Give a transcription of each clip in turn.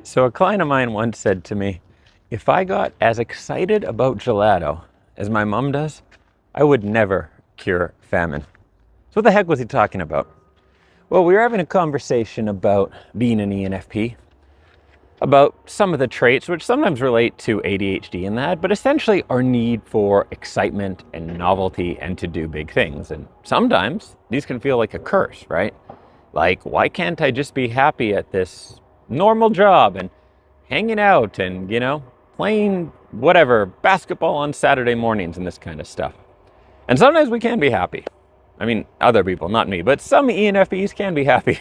So a client of mine once said to me, if I got as excited about gelato as my mom does, I would never cure famine. So what the heck was he talking about? Well, we were having a conversation about being an ENFP, about some of the traits which sometimes relate to ADHD and that, but essentially our need for excitement and novelty and to do big things. And sometimes these can feel like a curse, right? Like, why can't I just be happy at this normal job and hanging out and, playing whatever, basketball on Saturday mornings and this kind of stuff. And sometimes we can be happy. I mean, other people, not me, but some ENFPs can be happy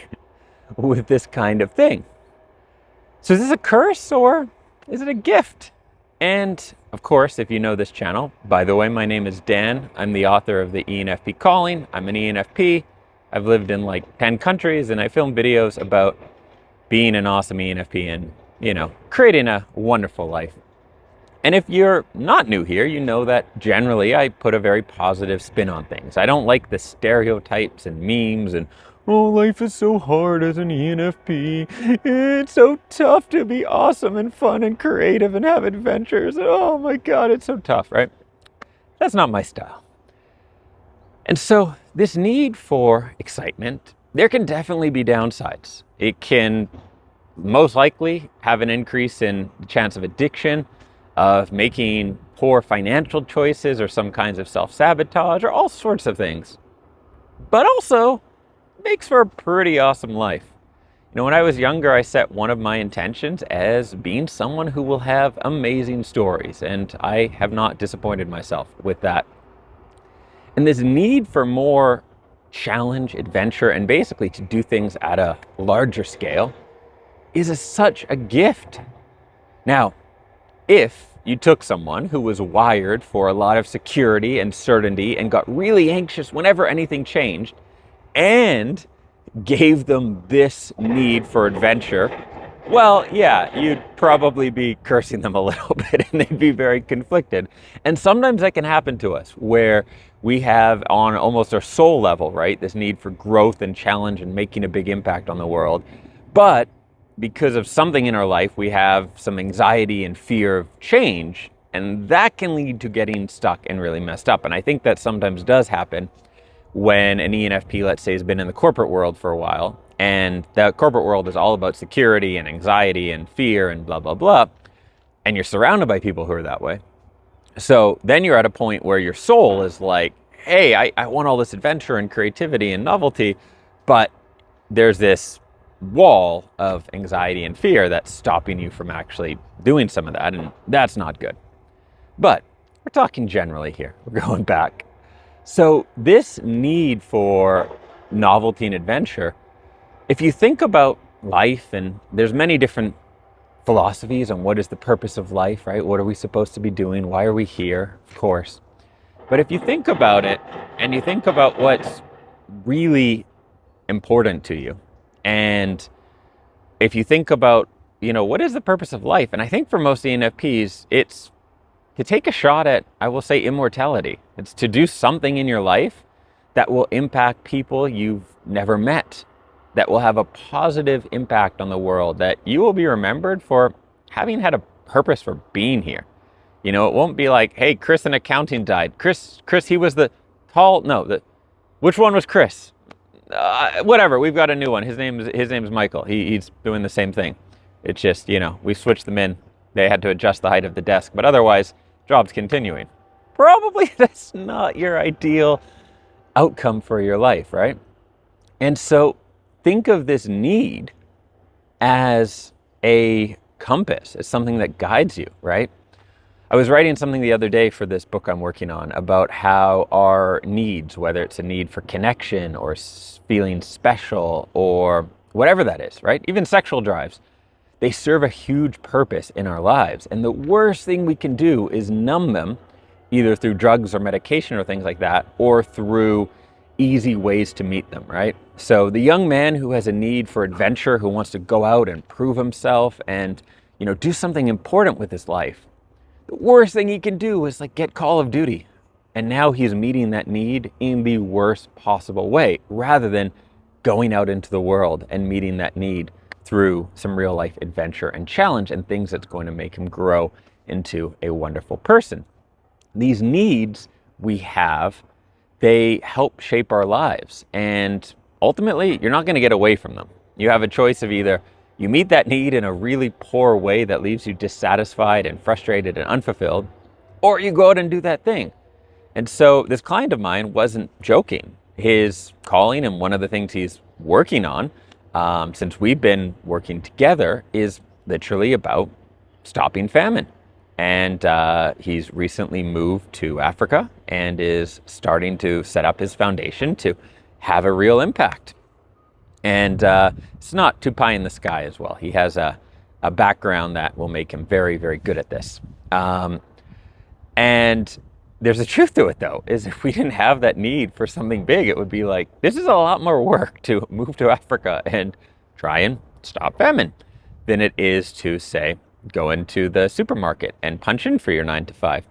with this kind of thing. So is this a curse or is it a gift? And of course, if you know this channel, by the way, my name is Dan. I'm the author of the ENFP Calling. I'm an ENFP. I've lived in like 10 countries and I film videos about being an awesome ENFP and, creating a wonderful life. And if you're not new here, you know that generally I put a very positive spin on things. I don't like the stereotypes and memes and, oh, life is so hard as an ENFP. It's so tough to be awesome and fun and creative and have adventures. Oh my God, it's so tough, right? That's not my style. And so this need for excitement, there can definitely be downsides. It can most likely have an increase in the chance of addiction, of making poor financial choices or some kinds of self-sabotage or all sorts of things. But also makes for a pretty awesome life. When I was younger, I set one of my intentions as being someone who will have amazing stories, and I have not disappointed myself with that. And this need for more challenge, adventure, and basically to do things at a larger scale is such a gift. Now, if you took someone who was wired for a lot of security and certainty and got really anxious whenever anything changed and gave them this need for adventure, well, yeah, you'd probably be cursing them a little bit and they'd be very conflicted. And sometimes that can happen to us where we have on almost our soul level, right, this need for growth and challenge and making a big impact on the world. But because of something in our life, we have some anxiety and fear of change, and that can lead to getting stuck and really messed up. And I think that sometimes does happen when an ENFP, let's say, has been in the corporate world for a while, and the corporate world is all about security and anxiety and fear and blah, blah, blah, and you're surrounded by people who are that way. So then you're at a point where your soul is like, hey, I want all this adventure and creativity and novelty, but there's this wall of anxiety and fear that's stopping you from actually doing some of that, and that's not good. But we're talking generally here. We're going back. So this need for novelty and adventure, if you think about life, and there's many different philosophies on what is the purpose of life, right? What are we supposed to be doing? Why are we here? Of course. But if you think about it and you think about what's really important to you, and if you think about, what is the purpose of life? And I think for most ENFPs, it's to take a shot at, I will say, immortality. It's to do something in your life that will impact people you've never met, that will have a positive impact on the world, that you will be remembered for having had a purpose for being here. It won't be like, hey, Chris in accounting died. Chris, he was which one was Chris? Whatever, we've got a new one. His name's Michael. He's doing the same thing. It's just, we switched them in. They had to adjust the height of the desk, but otherwise, job's continuing. Probably that's not your ideal outcome for your life, right? And so think of this need as a compass, as something that guides you, right? I was writing something the other day for this book I'm working on about how our needs, whether it's a need for connection or feeling special or whatever that is, right? Even sexual drives, they serve a huge purpose in our lives. And the worst thing we can do is numb them, either through drugs or medication or things like that, or through easy ways to meet them, right? So the young man who has a need for adventure, who wants to go out and prove himself and, do something important with his life, the worst thing he can do is get Call of Duty. And now he's meeting that need in the worst possible way, rather than going out into the world and meeting that need through some real life adventure and challenge and things that's going to make him grow into a wonderful person. These needs we have, they help shape our lives. And ultimately, you're not going to get away from them. You have a choice of either you meet that need in a really poor way that leaves you dissatisfied and frustrated and unfulfilled, or you go out and do that thing. And so this client of mine wasn't joking. His calling, and one of the things he's working on since we've been working together, is literally about stopping famine. And he's recently moved to Africa and is starting to set up his foundation to have a real impact. And it's not too pie in the sky as well. He has a background that will make him very, very good at this. And there's a truth to it, though, is if we didn't have that need for something big, it would be like, this is a lot more work to move to Africa and try and stop famine than it is to, say, go into the supermarket and punch in for your 9 to 5.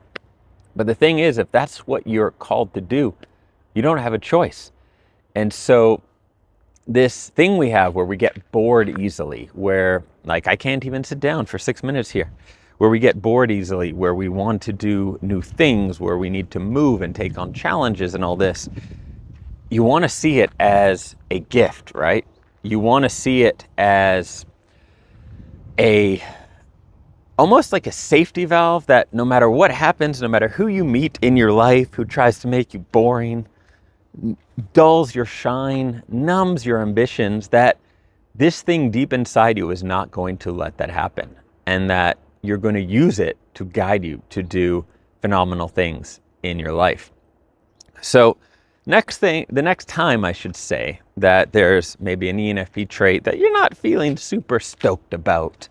But the thing is, if that's what you're called to do, you don't have a choice. And so this thing we have where we get bored easily, where like I can't even sit down for 6 minutes here, where we get bored easily, where we want to do new things, where we need to move and take on challenges and all this, you want to see it as a gift, right? You want to see it as almost like a safety valve that no matter what happens, no matter who you meet in your life, who tries to make you boring, dulls your shine, numbs your ambitions, that this thing deep inside you is not going to let that happen, and that you're going to use it to guide you to do phenomenal things in your life. So the next time I should say that there's maybe an ENFP trait that you're not feeling super stoked about,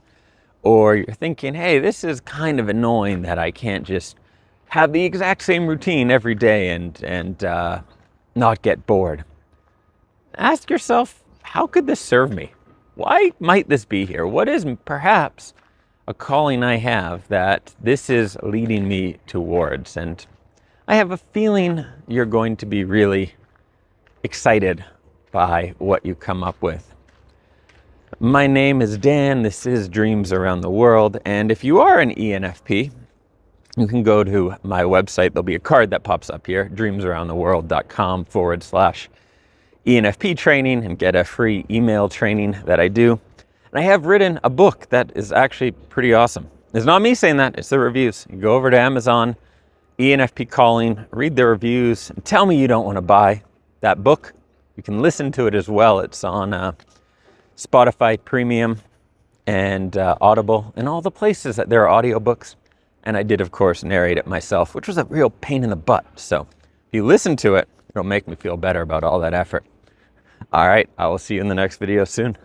or you're thinking, hey, this is kind of annoying that I can't just have the exact same routine every day and not get bored. Ask yourself, how could this serve me? Why might this be here? What is perhaps a calling I have that this is leading me towards? And I have a feeling you're going to be really excited by what you come up with. My name is Dan, this is Dreams Around the World, and if you are an ENFP, you can go to my website. There'll be a card that pops up here, dreamsaroundtheworld.com/ENFP training, and get a free email training that I do. And I have written a book that is actually pretty awesome. It's not me saying that, it's the reviews. You go over to Amazon, ENFP Calling, read the reviews, and tell me you don't want to buy that book. You can listen to it as well. It's on Spotify Premium and Audible and all the places that there are audiobooks. And I did, of course, narrate it myself, which was a real pain in the butt. So if you listen to it, it'll make me feel better about all that effort. All right, I will see you in the next video soon.